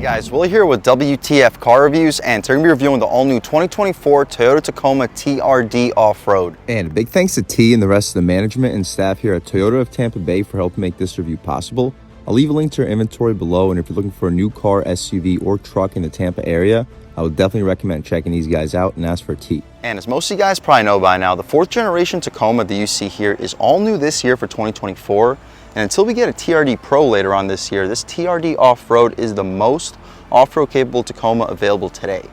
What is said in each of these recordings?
Guys, Will here with W.T.F car reviews, and today we're going to be reviewing the all-new 2024 Toyota Tacoma TRD Off-Road. And a big thanks to T and the rest of the management and staff here at Toyota of Tampa Bay for helping make this review possible. I'll leave a link to our inventory below, and if you're looking for a new car, SUV, or truck in the Tampa area, I would definitely recommend checking these guys out and ask for T. And as most of you guys probably know by now, the 4th generation Tacoma that you see here is all new this year for 2024. And until we get a TRD Pro later on this year, this TRD Off-Road is the most off-road capable Tacoma available today.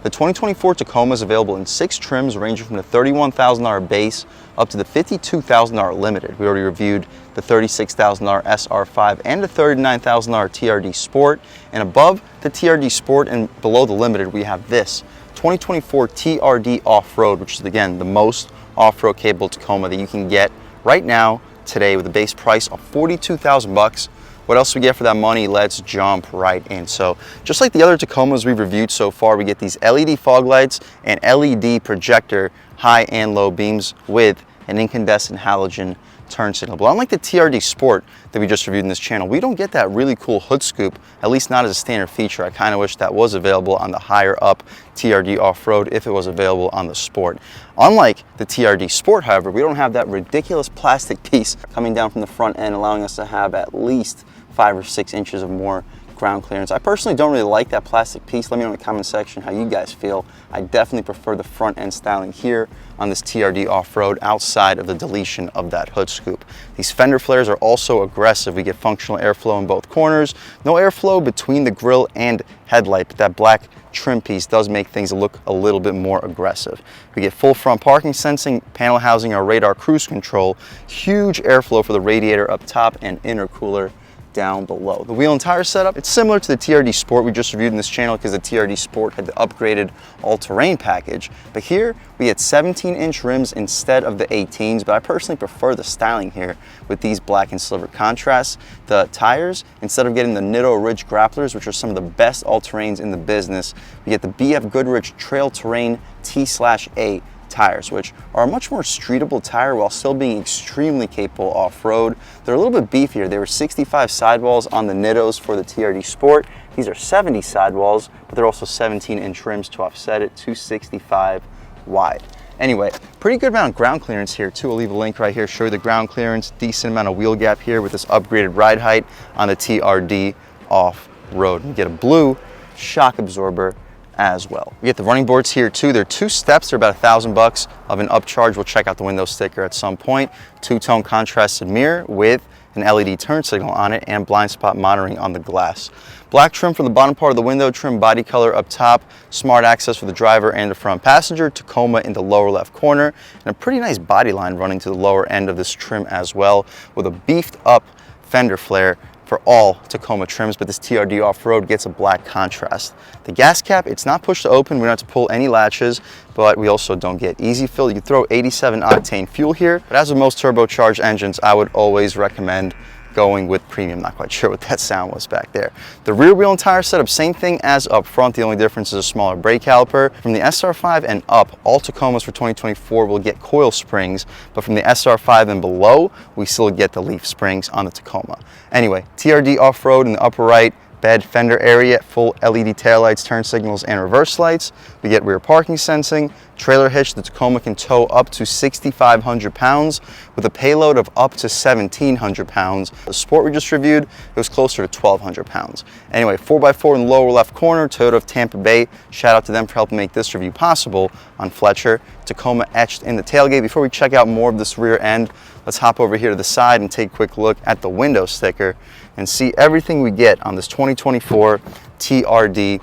The 2024 Tacoma is available in 6 trims ranging from the $31,000 base up to the $52,000 limited. We already reviewed the $36,000 SR5 and the $39,000 TRD Sport. And above the TRD Sport and below the limited, we have this 2024 TRD Off-Road, which is again the most off-road capable Tacoma that you can get right now today with a base price of $42,000. What else do we get for that money? Let's jump right in. So just like the other Tacomas we've reviewed so far, we get these LED fog lights and LED projector high and low beams with an incandescent halogen turn signal. But unlike the TRD Sport that we just reviewed in this channel, we don't get that really cool hood scoop, at least not as a standard feature. I kind of wish that was available on the higher up TRD Off-Road if it was available on the Sport. Unlike the TRD Sport, however, we don't have that ridiculous plastic piece coming down from the front end, allowing us to have at least 5 or 6 inches of more ground clearance. I personally don't really like that plastic piece. Let me know in the comment section how you guys feel. I definitely prefer the front end styling here on this TRD Off-Road outside of the deletion of that hood scoop. These fender flares are also aggressive. We get functional airflow in both corners. No airflow between the grille and headlight, but that black trim piece does make things look a little bit more aggressive. We get full front parking sensing, panel housing our radar cruise control, huge airflow for the radiator up top and intercooler down below. The wheel and tire setup, it's similar to the TRD Sport we just reviewed in this channel because the TRD Sport had the upgraded all-terrain package. But here we get 17-inch rims instead of the 18s, but I personally prefer the styling here with these black and silver contrasts. The tires, instead of getting the Nitto Ridge Grapplers, which are some of the best all-terrains in the business, we get the BF Goodrich Trail Terrain T/A tires, which are a much more streetable tire while still being extremely capable off-road. They're a little bit beefier. They were 65 sidewalls on the Nittos for the TRD Sport. These are 70 sidewalls, but they're also 17-inch rims to offset it, 265 wide. Anyway, pretty good amount of ground clearance here too. I'll leave a link right here, show you the ground clearance, decent amount of wheel gap here with this upgraded ride height on the TRD Off-Road. You get a blue shock absorber as well. We get the running boards here too. They're 2 steps. They're about $1,000 of an upcharge. We'll check out the window sticker at some point. 2-tone contrasted mirror with an LED turn signal on it and blind spot monitoring on the glass. Black trim for the bottom part of the window, trim body color up top, smart access for the driver and the front passenger, Tacoma in the lower left corner, and a pretty nice body line running to the lower end of this trim as well, with a beefed up fender flare for all Tacoma trims, but this TRD Off-Road gets a black contrast. The gas cap, it's not push to open. We don't have to pull any latches, but we also don't get easy fill. You can throw 87 octane fuel here, but as with most turbocharged engines, I would always recommend going with premium. Not quite sure what that sound was back there. The rear wheel and tire setup, same thing as up front. The only difference is a smaller brake caliper. From the SR5 and up, all Tacomas for 2024 will get coil springs, but from the SR5 and below, we still get the leaf springs on the Tacoma. Anyway, TRD Off-Road in the upper right, bed fender area, full LED taillights, turn signals, and reverse lights. We get rear parking sensing, trailer hitch. The Tacoma can tow up to 6,500 pounds with a payload of up to 1,700 pounds. The Sport we just reviewed, it was closer to 1,200 pounds. Anyway, 4x4 in the lower left corner, Toyota of Tampa Bay. Shout out to them for helping make this review possible on Fletcher. Tacoma etched in the tailgate. Before we check out more of this rear end, let's hop over here to the side and take a quick look at the window sticker and see everything we get on this 2024 TRD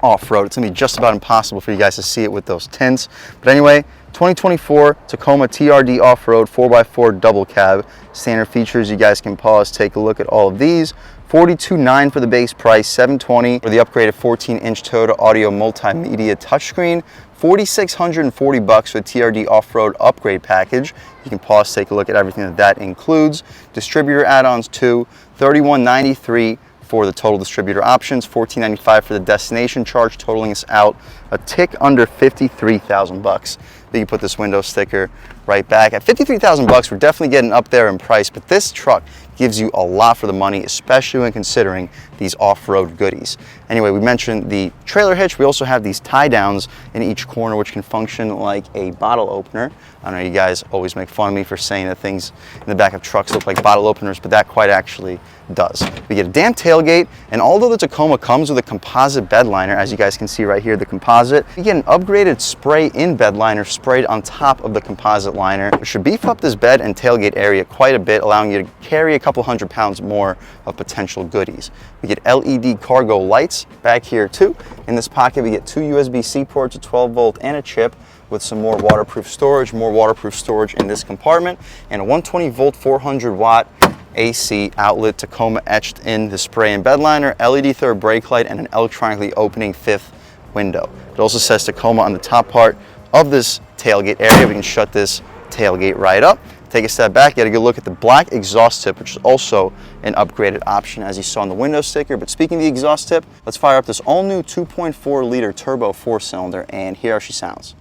Off-Road. It's gonna be just about impossible for you guys to see it with those tints. But anyway, 2024 Tacoma TRD Off-Road 4x4 double cab. Standard features, you guys can pause, take a look at all of these. $42,900 for the base price, $720 for the upgraded 14-inch Toyota Audio Multimedia touchscreen, $4,640 for the TRD Off-Road upgrade package. You can pause, take a look at everything that includes. Distributor add-ons too, $31.93 for the total distributor options, $14.95 for the destination charge, totaling us out a tick under $53,000. Then you put this window sticker right back. At 53,000 bucks, we're definitely getting up there in price, but this truck gives you a lot for the money, especially when considering these off-road goodies. Anyway, we mentioned the trailer hitch. We also have these tie downs in each corner, which can function like a bottle opener. I know you guys always make fun of me for saying that things in the back of trucks look like bottle openers, but that quite actually does. We get a damp tailgate, and although the Tacoma comes with a composite bed liner, as you guys can see right here, the composite, we get an upgraded spray-in bed liner sprayed on top of the composite liner, which should beef up this bed and tailgate area quite a bit, allowing you to carry a couple $100 more of potential goodies. We get LED cargo lights back here too. In this pocket, we get two USB-C ports, a 12-volt and a chip, with some more waterproof storage in this compartment, and a 120-volt 400-watt AC outlet Tacoma etched in the spray and bed liner, LED third brake light, and an electronically opening fifth window. It also says Tacoma on the top part of this tailgate area. We can shut this tailgate right up. Take a step back, get a good look at the black exhaust tip, which is also an upgraded option as you saw on the window sticker. But speaking of the exhaust tip, let's fire up this all new 2.4 liter turbo 4-cylinder, and hear how she sounds.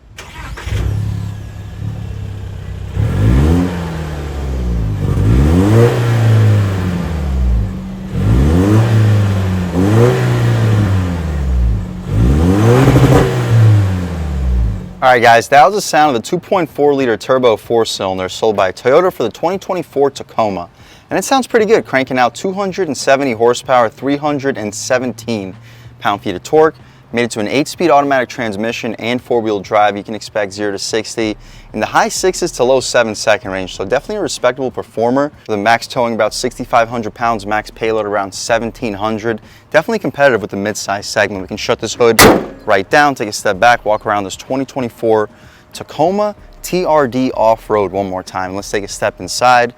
Alright guys, that was the sound of the 2.4 liter turbo 4-cylinder sold by Toyota for the 2024 Tacoma. And it sounds pretty good, cranking out 270 horsepower, 317 pound-feet of torque. Made it to an 8-speed automatic transmission and 4-wheel drive. You can expect 0 to 60 in the high 6s to low 7-second range. So definitely a respectable performer. The max towing about 6,500 pounds, max payload around 1,700. Definitely competitive with the mid-size segment. We can shut this hood right down, take a step back, walk around this 2024 Tacoma TRD off-road one more time. Let's take a step inside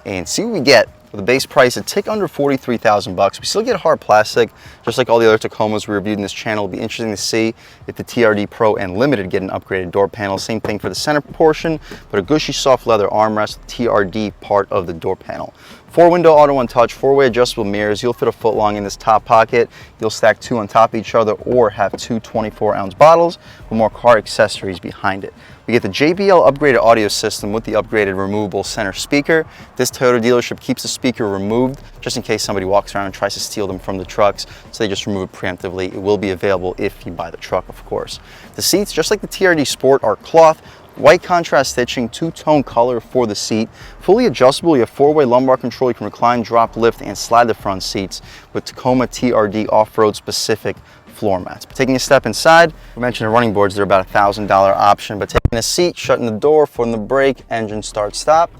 and see what we get. With a base price a tick under 43,000 bucks. We still get hard plastic, just like all the other Tacomas we reviewed in this channel. It'll be interesting to see if the TRD Pro and Limited get an upgraded door panel. Same thing for the center portion, but a gushy soft leather armrest, TRD part of the door panel. 4-window auto one touch, 4-way adjustable mirrors. You'll fit a foot long in this top pocket. You'll stack 2 on top of each other or have 2 24-ounce bottles with more car accessories behind it. We get the JBL upgraded audio system with the upgraded removable center speaker. This Toyota dealership keeps the speaker removed just in case somebody walks around and tries to steal them from the trucks, so they just remove it preemptively. It will be available if you buy the truck, of course. The seats, just like the TRD Sport, are cloth, white contrast stitching, 2-tone color for the seat. Fully adjustable, you have 4-way lumbar control. You can recline, drop, lift, and slide the front seats with Tacoma TRD off-road specific floor mats. But taking a step inside, we mentioned the running boards, they're about a $1,000 option, but taking a seat, shutting the door, from the brake, engine start stop,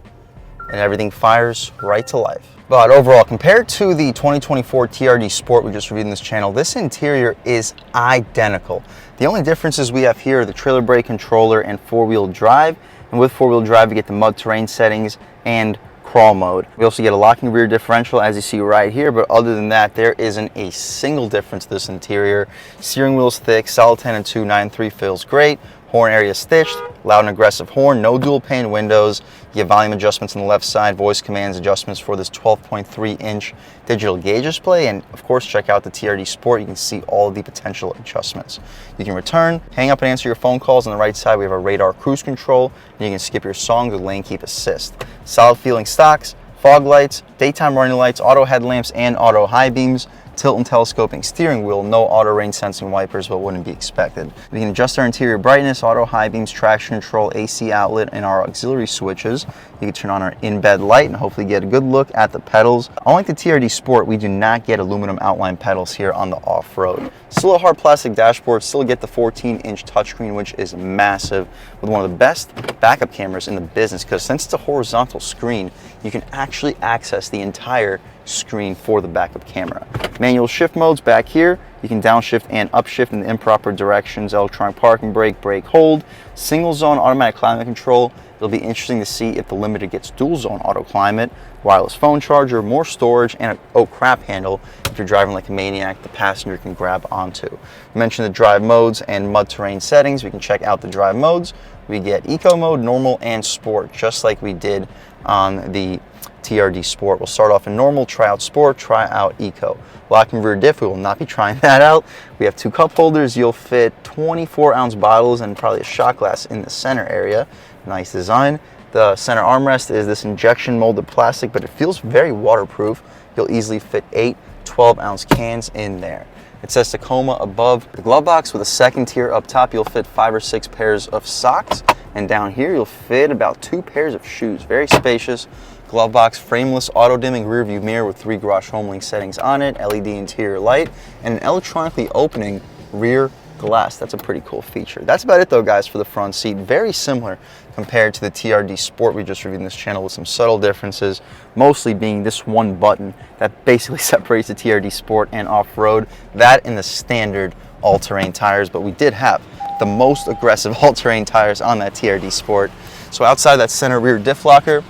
and everything fires right to life. But overall, compared to the 2024 TRD Sport we just reviewed in this channel, this interior is identical. The only differences we have here are the trailer brake controller and 4-wheel drive, and with 4-wheel drive you get the mud terrain settings and crawl mode. We also get a locking rear differential, as you see right here, but other than that, there isn't a single difference to this interior. Steering wheel's thick, solid 10 and 2, 9.3 feels great. Horn area stitched, loud and aggressive horn, no dual pane windows. You have volume adjustments on the left side, voice commands, adjustments for this 12.3-inch digital gauge display, and of course check out the TRD Sport. You can see all of the potential adjustments. You can return, hang up and answer your phone calls. On the right side we have a radar cruise control, and you can skip your songs with lane keep assist. Solid feeling stocks, fog lights, daytime running lights, auto headlamps, and auto high beams. Tilt and telescoping steering wheel, no auto rain sensing wipers, but wouldn't be expected. We can adjust our interior brightness, auto high beams, traction control, AC outlet, and our auxiliary switches. You can turn on our in-bed light and hopefully get a good look at the pedals. Unlike the TRD Sport, we do not get aluminum outline pedals here on the off-road. Still a hard plastic dashboard, still get the 14-inch touchscreen, which is massive, with one of the best backup cameras in the business, because since it's a horizontal screen, you can actually access the entire screen for the backup camera. Manual shift modes back here. You can downshift and upshift in the improper directions. Electronic parking brake, brake hold, single zone automatic climate control. It'll be interesting to see if the Limited gets dual zone auto climate, wireless phone charger, more storage, and a oh crap handle if you're driving like a maniac the passenger can grab onto. I mentioned the drive modes and mud terrain settings. We can check out the drive modes. We get eco mode, normal, and sport, just like we did on the TRD Sport. We'll start off in normal, try out sport, try out eco. Locking rear diff, we will not be trying that out. We have 2 cup holders. You'll fit 24-ounce bottles and probably a shot glass in the center area. Nice design. The center armrest is this injection molded plastic, but it feels very waterproof. You'll easily fit 8 12-ounce cans in there. It says Tacoma above the glove box. With a second tier up top, you'll fit 5 or 6 pairs of socks. And down here, you'll fit about 2 pairs of shoes. Very spacious. Glove box, frameless, auto-dimming rear view mirror with 3 Garage HomeLink settings on it, LED interior light, and an electronically opening rear glass. That's a pretty cool feature. That's about it though, guys, for the front seat. Very similar compared to the TRD Sport we just reviewed in this channel, with some subtle differences, mostly being this one button that basically separates the TRD Sport and off-road. That and the standard all-terrain tires, but we did have the most aggressive all-terrain tires on that TRD Sport. So outside that center rear diff locker,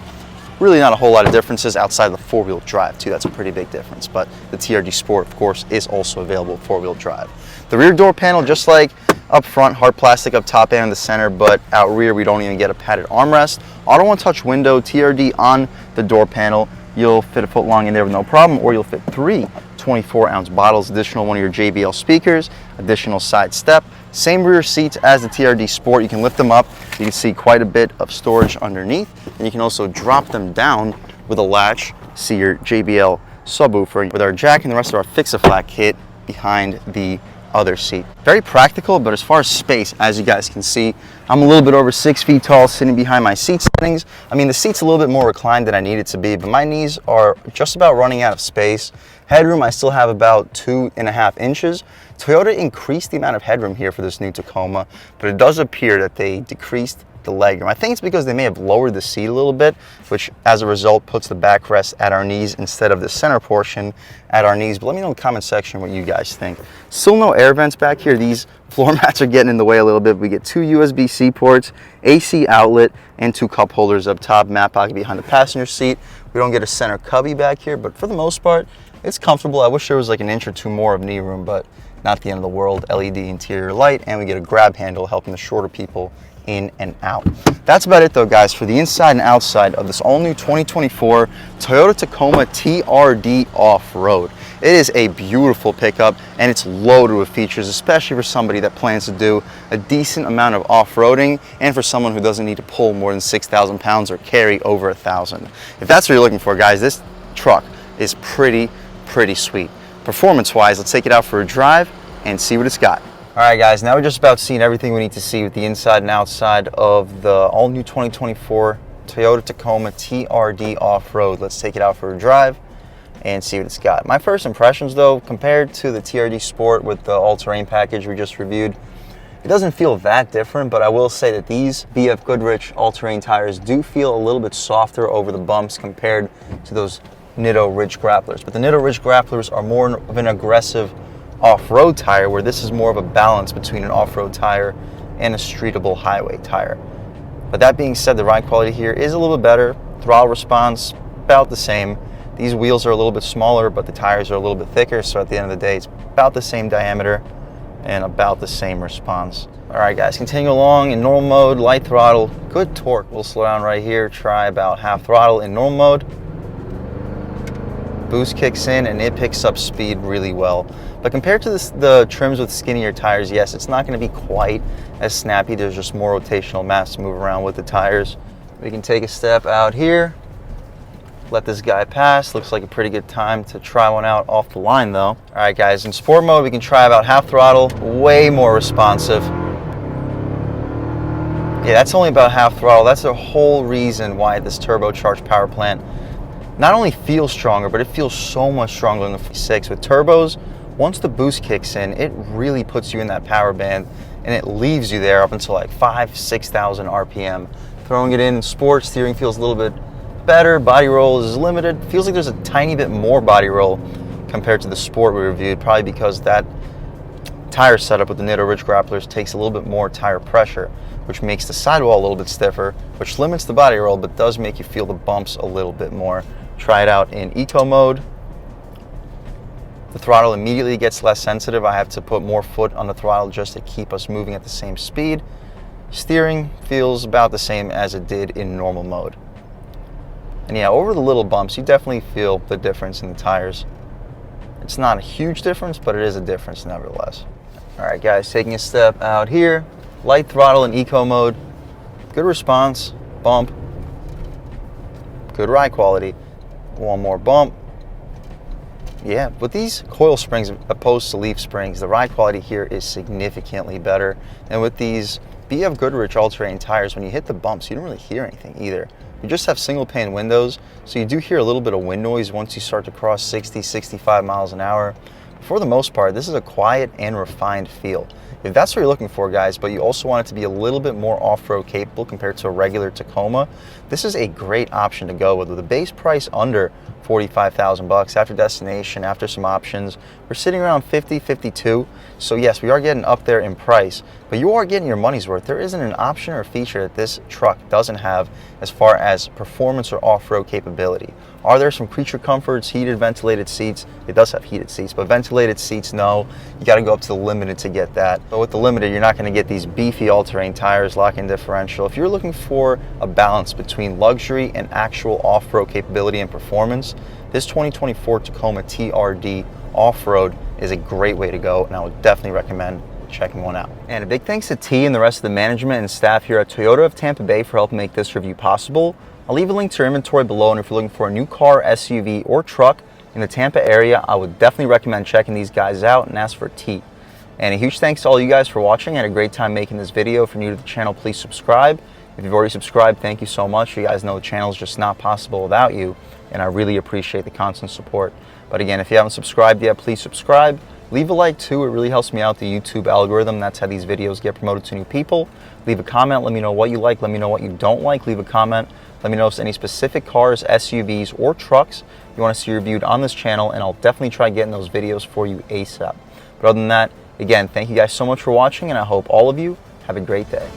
really not a whole lot of differences outside of the four-wheel drive too. That's a pretty big difference, but the TRD Sport, of course, is also available four-wheel drive. The rear door panel, just like up front, hard plastic up top and in the center, but out rear we don't even get a padded armrest. Auto one-touch window, TRD on the door panel. You'll fit a foot long in there with no problem, or you'll fit 3 24-ounce bottles, additional one of your JBL speakers, additional side step. Same rear seats as the TRD Sport. You can lift them up. You can see quite a bit of storage underneath, and you can also drop them down with a latch. See your JBL subwoofer with our jack and the rest of our Fix-A-Flat kit behind the other seat. Very practical, but as far as space, as you guys can see, I'm a little bit over 6 feet tall sitting behind my seat settings. I mean, the seat's a little bit more reclined than I need it to be, but my knees are just about running out of space. Headroom, I still have about 2.5 inches. Toyota increased the amount of headroom here for this new Tacoma, but it does appear that they decreased the legroom. I think it's because they may have lowered the seat a little bit, which as a result puts the backrest at our knees instead of the center portion at our knees. But let me know in the comment section what you guys think. Still no air vents back here. These floor mats are getting in the way a little bit. We get 2 USB-C ports, AC outlet, and 2 cup holders up top, mat pocket behind the passenger seat. We don't get a center cubby back here, but for the most part, it's comfortable. I wish there was like an inch or 2 more of knee room, but not the end of the world. LED interior light, and we get a grab handle helping the shorter people in and out. That's about it though, guys, for the inside and outside of this all-new 2024 Toyota Tacoma TRD Off-Road. It is a beautiful pickup, and it's loaded with features, especially for somebody that plans to do a decent amount of off-roading, and for someone who doesn't need to pull more than 6,000 pounds or carry over 1,000. If that's what you're looking for, guys, this truck is pretty sweet. Performance-wise, let's take it out for a drive and see what it's got. All right, guys, now we're just about seeing everything we need to see with the inside and outside of the all-new 2024 Toyota Tacoma TRD Off-Road. Let's take it out for a drive and see what it's got. My first impressions, though, compared to the TRD Sport with the all-terrain package we just reviewed, it doesn't feel that different, but I will say that these BF Goodrich all-terrain tires do feel a little bit softer over the bumps compared to those Nitto Ridge Grapplers. But the Nitto Ridge Grapplers are more of an aggressive off-road tire, where this is more of a balance between an off-road tire and a streetable highway tire. But that being said, the ride quality here is a little bit better. Throttle response, about the same. These wheels are a little bit smaller, but the tires are a little bit thicker, so at the end of the day, it's about the same diameter and about the same response. All right, guys, continue along in normal mode, light throttle, good torque. We'll slow down right here, try about half throttle in normal mode. Boost kicks in and it picks up speed really well. But compared to the trims with skinnier tires, yes, it's not going to be quite as snappy. There's just more rotational mass to move around with the tires. We can take a step out here, let this guy pass. Looks like a pretty good time to try one out off the line though. All right, guys, in sport mode, we can try about half throttle, way more responsive. Yeah, that's only about half throttle. That's the whole reason why this turbocharged power plant not only feels stronger, but it feels so much stronger than the V6. With turbos, once the boost kicks in, it really puts you in that power band, and it leaves you there up until like 5,000–6,000 RPM. Throwing it in sport, steering feels a little bit better. Body roll is limited. Feels like there's a tiny bit more body roll compared to the sport we reviewed, probably because that tire setup with the Nitto Ridge Grapplers takes a little bit more tire pressure, which makes the sidewall a little bit stiffer, which limits the body roll, but does make you feel the bumps a little bit more. Try it out in eco mode. The throttle immediately gets less sensitive. I have to put more foot on the throttle just to keep us moving at the same speed. Steering feels about the same as it did in normal mode. And yeah, over the little bumps, you definitely feel the difference in the tires. It's not a huge difference, but it is a difference nevertheless. All right, guys, taking a step out here, light throttle in eco mode. good response, bump, good ride quality. One more bump. Yeah, with these coil springs opposed to leaf springs, the ride quality here is significantly better. And with these BF Goodrich all-terrain tires, when you hit the bumps, you don't really hear anything either. You just have single pane windows, so you do hear a little bit of wind noise once you start to cross 60, 65 miles an hour. For the most part, this is a quiet and refined feel. If that's what you're looking for, guys, but you also want it to be a little bit more off-road capable compared to a regular Tacoma, this is a great option to go with. With a base price under 45,000 bucks after destination, after some options, we're sitting around 50, 52. So yes, we are getting up there in price, but you are getting your money's worth. There isn't an option or feature that this truck doesn't have as far as performance or off-road capability. Are there some creature comforts, heated, ventilated seats? It does have heated seats, but ventilated seats, no. You got to go up to the Limited to get that. But with the Limited, you're not going to get these beefy all-terrain tires, lock-in differential. If you're looking for a balance between luxury and actual off-road capability and performance, this 2024 Tacoma TRD off-road is a great way to go, and I would definitely recommend checking one out. And a big thanks to T and the rest of the management and staff here at Toyota of Tampa Bay for helping make this review possible. I'll leave a link to your inventory below, and if you're looking for a new car, SUV, or truck in the Tampa area, I would definitely recommend checking these guys out and ask for T. And a huge thanks to all you guys for watching. I had a great time making this video. If you're new to the channel, please subscribe. If you've already subscribed, thank you so much. You guys know the channel is just not possible without you, and I really appreciate the constant support. But again, if you haven't subscribed yet, please subscribe. Leave a like too, it really helps me out, the YouTube algorithm. That's how these videos get promoted to new people. Leave a comment, let me know what you like, let me know what you don't like. Leave a comment, let me know if there's any specific cars, SUVs, or trucks you want to see reviewed on this channel, and I'll definitely try getting those videos for you ASAP. But other than that, again, thank you guys so much for watching, and I hope all of you have a great day.